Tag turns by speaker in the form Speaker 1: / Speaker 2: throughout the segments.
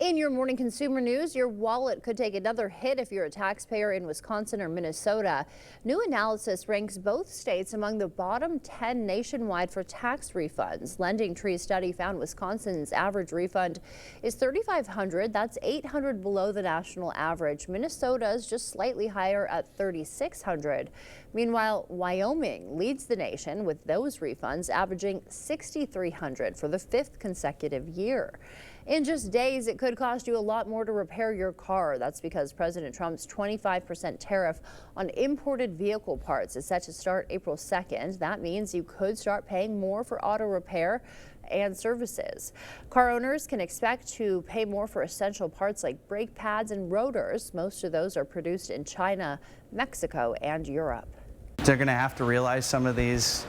Speaker 1: In your morning consumer news, your wallet could take another hit if you're a taxpayer in Wisconsin or Minnesota. New analysis ranks both states among the bottom 10 nationwide for tax refunds. LendingTree's study found Wisconsin's average refund is $3,500. That's $800 below the national average. Minnesota's just slightly higher at $3,600. Meanwhile, Wyoming leads the nation with those refunds averaging $6,300 for the fifth consecutive year. In just days, it could cost you a lot more to repair your car. That's because President Trump's 25% tariff on imported vehicle parts is set to start April 2nd. That means you could start paying more for auto repair and services. Car owners can expect to pay more for essential parts like brake pads and rotors. Most of those are produced in China, Mexico, and Europe.
Speaker 2: They're going to have to realize some of these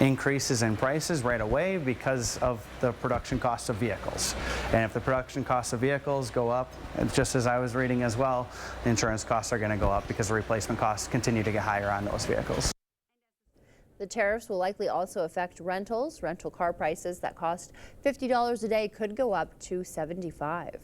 Speaker 2: increases in prices right away because of the production cost of vehicles. And if the production costs of vehicles go up, just as I was reading as well, insurance costs are going to go up because the replacement costs continue to get higher on those vehicles.
Speaker 1: The tariffs will likely also affect rentals. Rental car prices that cost $50 a day could go up to $75.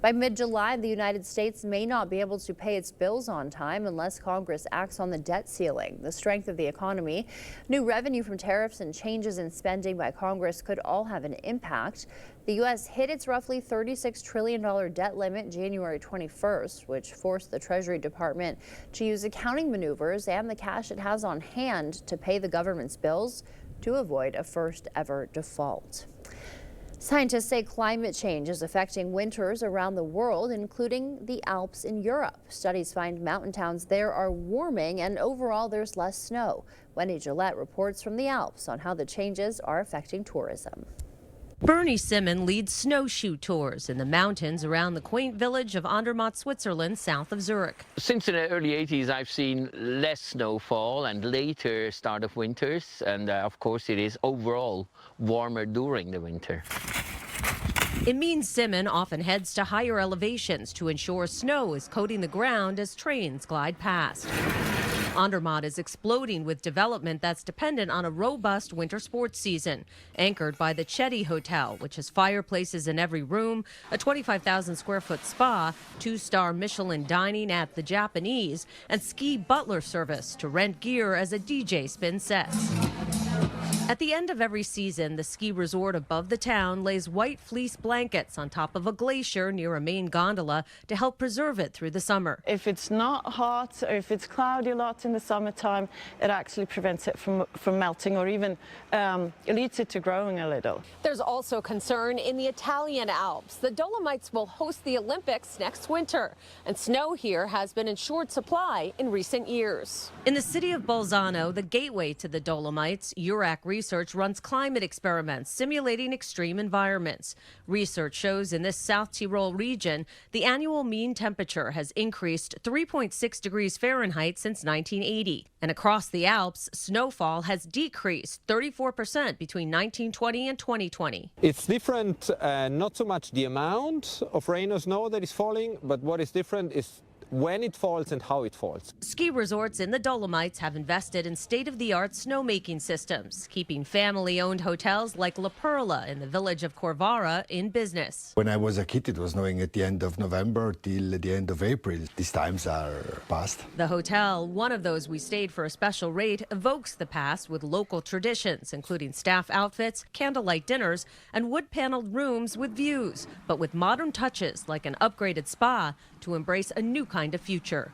Speaker 1: By mid-July, the United States may not be able to pay its bills on time unless Congress acts on the debt ceiling. The strength of the economy, new revenue from tariffs, and changes in spending by Congress could all have an impact. The U.S. hit its roughly $36 trillion debt limit January 21st, which forced the Treasury Department to use accounting maneuvers and the cash it has on hand to pay the government's bills to avoid a first-ever default. Scientists say climate change is affecting winters around the world, including the Alps in Europe. Studies find mountain towns there are warming and overall there's less snow. Wendy Gillette reports from the Alps on how the changes are affecting tourism.
Speaker 3: Bernie Simon leads snowshoe tours in the mountains around the quaint village of Andermatt, Switzerland, south of Zurich.
Speaker 4: Since the early 80s, I've seen less snowfall and later start of winters. And of course, it is overall warmer during the winter.
Speaker 3: It means Simon often heads to higher elevations to ensure snow is coating the ground as trains glide past. Andermatt is exploding with development that's dependent on a robust winter sports season, anchored by the Chetty Hotel, which has fireplaces in every room, a 25,000 square foot spa, 2-star Michelin dining at the Japanese, and ski butler service to rent gear as a DJ spins sets. At the end of every season, the ski resort above the town lays white fleece blankets on top of a glacier near a main gondola to help preserve it through the summer.
Speaker 5: If it's not hot or if it's cloudy a lot in the summertime, it actually prevents it from melting or even leads it to growing a little.
Speaker 6: There's also concern in the Italian Alps. The Dolomites will host the Olympics next winter, and snow here has been in short supply in recent years.
Speaker 3: In the city of Bolzano, the gateway to the Dolomites, URAC Research runs climate experiments simulating extreme environments. Research shows in this South Tyrol region, the annual mean temperature has increased 3.6 degrees Fahrenheit since 1980. And across the Alps, snowfall has decreased 34% between 1920 and 2020.
Speaker 7: It's different, not so much the amount of rain or snow that is falling, but what is different is when it falls and how it falls.
Speaker 3: Ski resorts in the Dolomites have invested in state-of-the-art snowmaking systems, keeping family-owned hotels like La Perla in the village of Corvara in business.
Speaker 8: When I was a kid, it was snowing at the end of November till the end of April. These times are past.
Speaker 3: The hotel, one of those we stayed for a special rate, evokes the past with local traditions, including staff outfits, candlelight dinners, and wood-paneled rooms with views, but with modern touches like an upgraded spa to embrace a new kind of future.